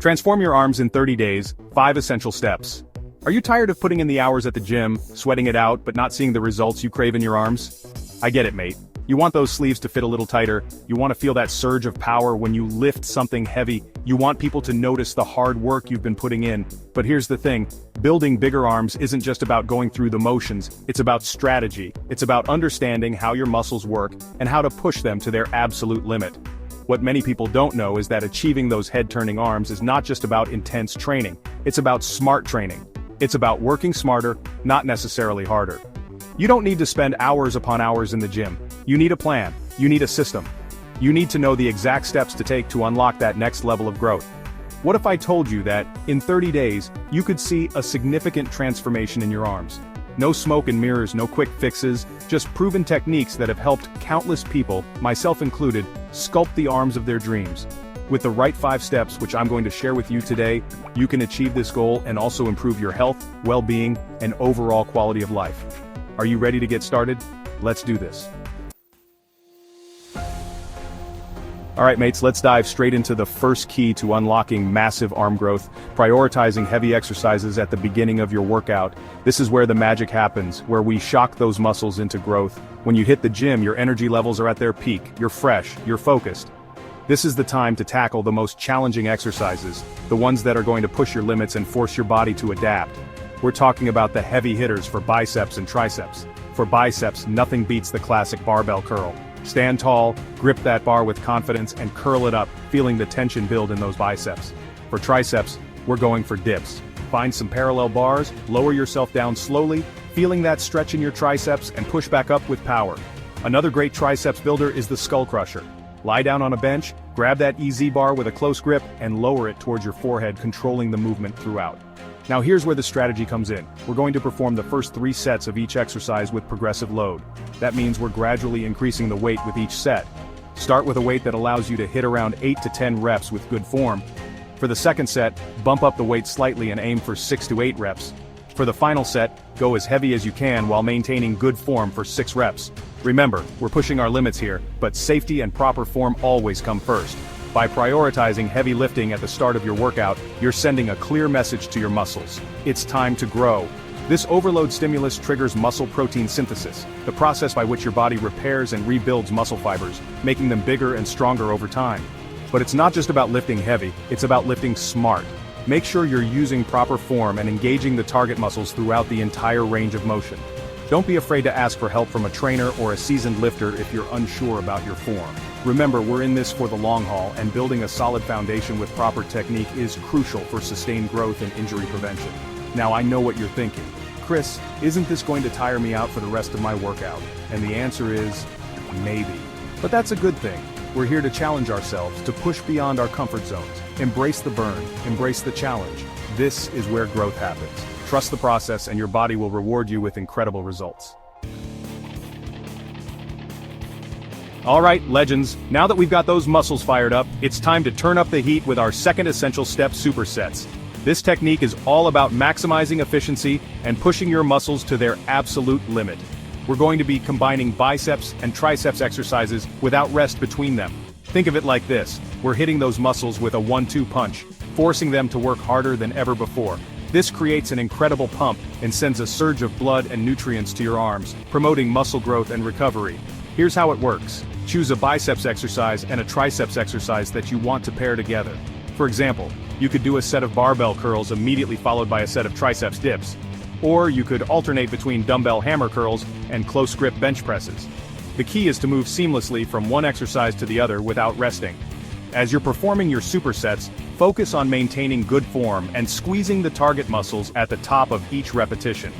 Transform your arms in 30 days, 5 essential steps. Are you tired of putting in the hours at the gym, sweating it out, but not seeing the results you crave in your arms? I get it, mate. You want those sleeves to fit a little tighter, you want to feel that surge of power when you lift something heavy, you want people to notice the hard work you've been putting in. But here's the thing, building bigger arms isn't just about going through the motions, it's about strategy. It's about understanding how your muscles work and how to push them to their absolute limit. What many people don't know is that achieving those head-turning arms is not just about intense training, it's about smart training. It's about working smarter, not necessarily harder. You don't need to spend hours upon hours in the gym. You need a plan. You need a system. You need to know the exact steps to take to unlock that next level of growth. What if I told you that, in 30 days, you could see a significant transformation in your arms? No smoke and mirrors, no quick fixes, just proven techniques that have helped countless people, myself included, sculpt the arms of their dreams. With the right 5 steps, which I'm going to share with you today, you can achieve this goal and also improve your health, well-being, and overall quality of life. Are you ready to get started? Let's do this. Alright mates, let's dive straight into the first key to unlocking massive arm growth, prioritizing heavy exercises at the beginning of your workout. This is where the magic happens, where we shock those muscles into growth. When you hit the gym, your energy levels are at their peak, you're fresh, you're focused. This is the time to tackle the most challenging exercises, the ones that are going to push your limits and force your body to adapt. We're talking about the heavy hitters for biceps and triceps. For biceps, nothing beats the classic barbell curl. Stand tall, grip that bar with confidence and curl it up, feeling the tension build in those biceps. For triceps, we're going for dips. Find some parallel bars, lower yourself down slowly, feeling that stretch in your triceps and push back up with power. Another great triceps builder is the skull crusher. Lie down on a bench, grab that EZ bar with a close grip, and lower it towards your forehead, controlling the movement throughout. Now here's where the strategy comes in. We're going to perform the first 3 sets of each exercise with progressive load. That means we're gradually increasing the weight with each set. Start with a weight that allows you to hit around 8 to 10 reps with good form. For the second set, bump up the weight slightly and aim for 6 to 8 reps. For the final set, go as heavy as you can while maintaining good form for 6 reps. Remember, we're pushing our limits here, but safety and proper form always come first. By prioritizing heavy lifting at the start of your workout, you're sending a clear message to your muscles. It's time to grow. This overload stimulus triggers muscle protein synthesis, the process by which your body repairs and rebuilds muscle fibers, making them bigger and stronger over time. But it's not just about lifting heavy, it's about lifting smart. Make sure you're using proper form and engaging the target muscles throughout the entire range of motion. Don't be afraid to ask for help from a trainer or a seasoned lifter if you're unsure about your form. Remember, we're in this for the long haul, and building a solid foundation with proper technique is crucial for sustained growth and injury prevention. Now I know what you're thinking. Chris, isn't this going to tire me out for the rest of my workout? And the answer is, maybe. But that's a good thing. We're here to challenge ourselves, to push beyond our comfort zones. Embrace the burn, embrace the challenge. This is where growth happens. Trust the process and your body will reward you with incredible results. Alright, legends, now that we've got those muscles fired up, it's time to turn up the heat with our second essential step, supersets. This technique is all about maximizing efficiency and pushing your muscles to their absolute limit. We're going to be combining biceps and triceps exercises without rest between them. Think of it like this, we're hitting those muscles with a 1-2 punch, forcing them to work harder than ever before. This creates an incredible pump and sends a surge of blood and nutrients to your arms, promoting muscle growth and recovery. Here's how it works. Choose a biceps exercise and a triceps exercise that you want to pair together. For example, you could do a set of barbell curls immediately followed by a set of triceps dips. Or you could alternate between dumbbell hammer curls and close grip bench presses. The key is to move seamlessly from one exercise to the other without resting. As you're performing your supersets, focus on maintaining good form and squeezing the target muscles at the top of each repetition.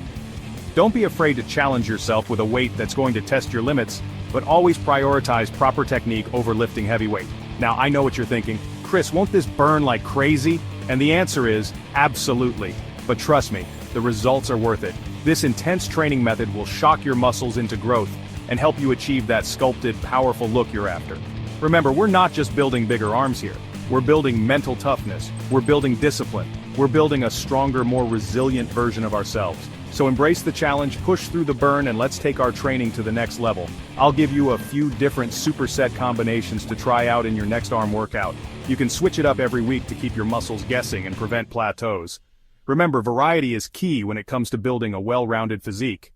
Don't be afraid to challenge yourself with a weight that's going to test your limits, but always prioritize proper technique over lifting heavy weight. Now I know what you're thinking, Chris, won't this burn like crazy? And the answer is, absolutely. But trust me, the results are worth it. This intense training method will shock your muscles into growth and help you achieve that sculpted, powerful look you're after. Remember, we're not just building bigger arms here. We're building mental toughness. We're building discipline. We're building a stronger, more resilient version of ourselves. So embrace the challenge, push through the burn, and let's take our training to the next level. I'll give you a few different superset combinations to try out in your next arm workout. You can switch it up every week to keep your muscles guessing and prevent plateaus. Remember, variety is key when it comes to building a well-rounded physique.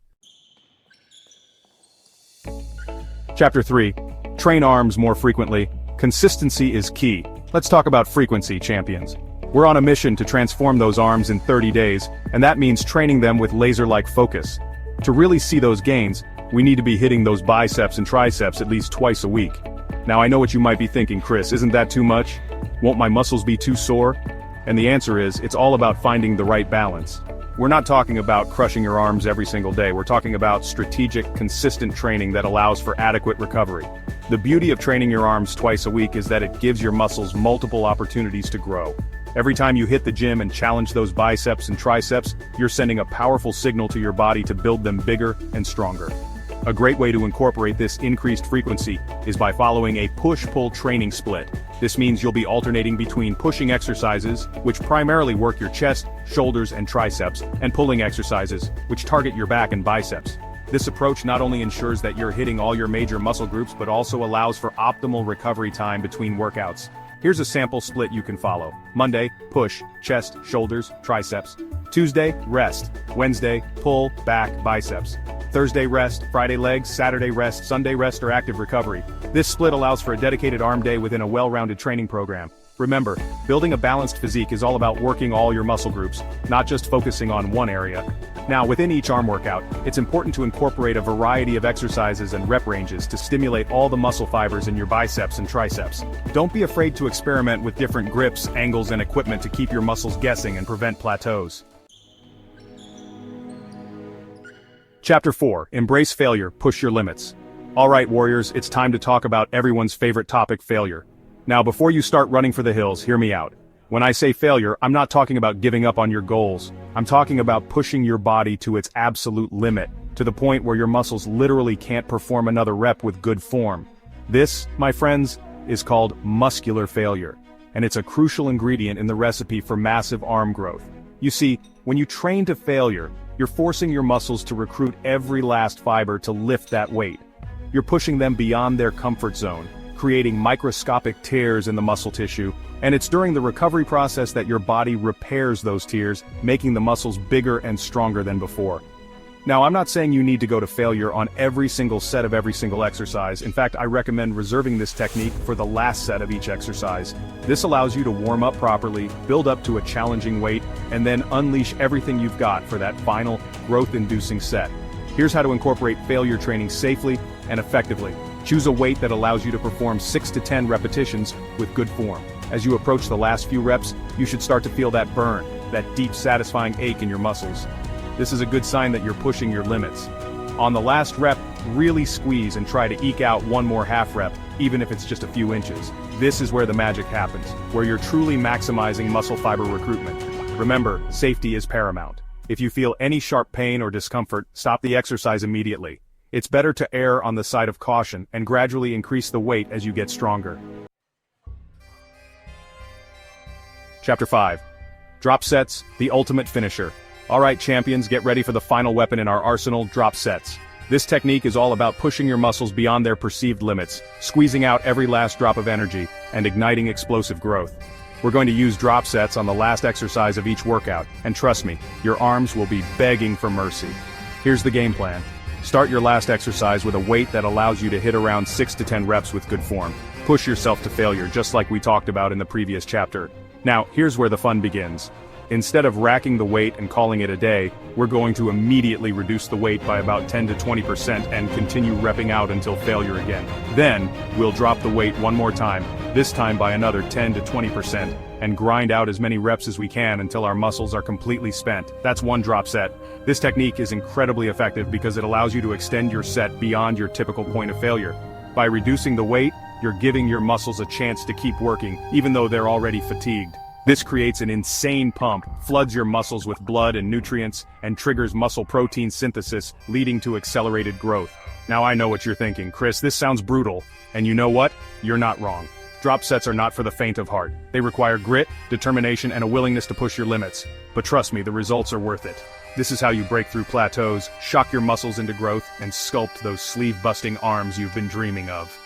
Chapter 3. Train arms more frequently. Consistency is key. Let's talk about frequency, champions. We're on a mission to transform those arms in 30 days, and that means training them with laser-like focus. To really see those gains, we need to be hitting those biceps and triceps at least twice a week. Now I know what you might be thinking, Chris, isn't that too much? Won't my muscles be too sore? And the answer is, it's all about finding the right balance. We're not talking about crushing your arms every single day, we're talking about strategic, consistent training that allows for adequate recovery. The beauty of training your arms twice a week is that it gives your muscles multiple opportunities to grow. Every time you hit the gym and challenge those biceps and triceps, you're sending a powerful signal to your body to build them bigger and stronger. A great way to incorporate this increased frequency is by following a push-pull training split. This means you'll be alternating between pushing exercises, which primarily work your chest, shoulders, and triceps, and pulling exercises, which target your back and biceps. This approach not only ensures that you're hitting all your major muscle groups but also allows for optimal recovery time between workouts. Here's a sample split you can follow. Monday, push, chest, shoulders, triceps. Tuesday, rest. Wednesday, pull, back, biceps. Thursday rest, Friday legs, Saturday rest, Sunday rest or active recovery. This split allows for a dedicated arm day within a well-rounded training program. Remember, building a balanced physique is all about working all your muscle groups, not just focusing on one area. Now, within each arm workout, it's important to incorporate a variety of exercises and rep ranges to stimulate all the muscle fibers in your biceps and triceps. Don't be afraid to experiment with different grips, angles, and equipment to keep your muscles guessing and prevent plateaus. Chapter 4. Embrace failure, push your limits. Alright warriors, it's time to talk about everyone's favorite topic, failure. Now before you start running for the hills, hear me out. When I say failure, I'm not talking about giving up on your goals. I'm talking about pushing your body to its absolute limit, to the point where your muscles literally can't perform another rep with good form. This, my friends, is called muscular failure, and it's a crucial ingredient in the recipe for massive arm growth. You see, when you train to failure, you're forcing your muscles to recruit every last fiber to lift that weight. You're pushing them beyond their comfort zone, creating microscopic tears in the muscle tissue, and it's during the recovery process that your body repairs those tears, making the muscles bigger and stronger than before. Now, I'm not saying you need to go to failure on every single set of every single exercise. In fact, I recommend reserving this technique for the last set of each exercise. This allows you to warm up properly, build up to a challenging weight, and then unleash everything you've got for that final, growth-inducing set. Here's how to incorporate failure training safely and effectively. Choose a weight that allows you to perform 6 to 10 repetitions with good form. As you approach the last few reps, you should start to feel that burn, that deep satisfying ache in your muscles. This is a good sign that you're pushing your limits. On the last rep, really squeeze and try to eke out one more half rep, even if it's just a few inches. This is where the magic happens, where you're truly maximizing muscle fiber recruitment. Remember, safety is paramount. If you feel any sharp pain or discomfort, stop the exercise immediately. It's better to err on the side of caution and gradually increase the weight as you get stronger. Chapter 5. Drop sets, the ultimate finisher. Alright champions, get ready for the final weapon in our arsenal, drop sets. This technique is all about pushing your muscles beyond their perceived limits, squeezing out every last drop of energy, and igniting explosive growth. We're going to use drop sets on the last exercise of each workout, and trust me, your arms will be begging for mercy. Here's the game plan. Start your last exercise with a weight that allows you to hit around 6 to 10 reps with good form. Push yourself to failure, just like we talked about in the previous chapter. Now, here's where the fun begins. Instead of racking the weight and calling it a day, we're going to immediately reduce the weight by about 10 to 20% and continue repping out until failure again. Then, we'll drop the weight one more time, this time by another 10 to 20%, and grind out as many reps as we can until our muscles are completely spent. That's one drop set. This technique is incredibly effective because it allows you to extend your set beyond your typical point of failure. By reducing the weight, you're giving your muscles a chance to keep working, even though they're already fatigued. This creates an insane pump, floods your muscles with blood and nutrients, and triggers muscle protein synthesis, leading to accelerated growth. Now I know what you're thinking, Chris, this sounds brutal. And you know what? You're not wrong. Drop sets are not for the faint of heart. They require grit, determination, and a willingness to push your limits. But trust me, the results are worth it. This is how you break through plateaus, shock your muscles into growth, and sculpt those sleeve-busting arms you've been dreaming of.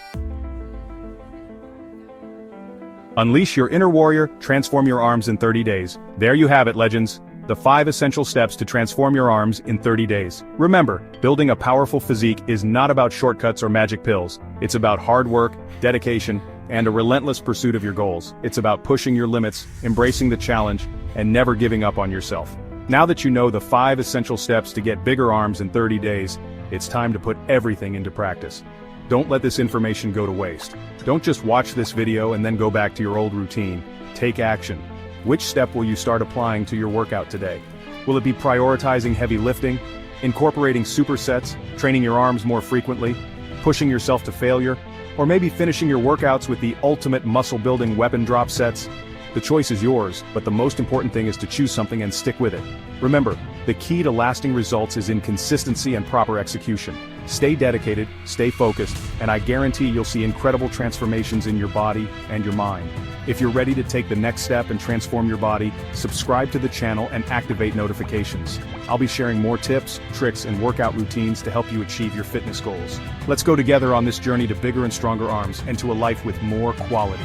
Unleash your inner warrior, transform your arms in 30 days. There you have it, legends. The 5 essential steps to transform your arms in 30 days. Remember, building a powerful physique is not about shortcuts or magic pills. It's about hard work, dedication, and a relentless pursuit of your goals. It's about pushing your limits, embracing the challenge, and never giving up on yourself. Now that you know the 5 essential steps to get bigger arms in 30 days, it's time to put everything into practice. Don't let this information go to waste. Don't just watch this video and then go back to your old routine. Take action. Which step will you start applying to your workout today? Will it be prioritizing heavy lifting, incorporating supersets, training your arms more frequently, pushing yourself to failure, or maybe finishing your workouts with the ultimate muscle-building weapon drop sets? The choice is yours, but the most important thing is to choose something and stick with it. Remember, the key to lasting results is in consistency and proper execution. Stay dedicated, stay focused, and I guarantee you'll see incredible transformations in your body and your mind. If you're ready to take the next step and transform your body, subscribe to the channel and activate notifications. I'll be sharing more tips, tricks, and workout routines to help you achieve your fitness goals. Let's go together on this journey to bigger and stronger arms and to a life with more quality.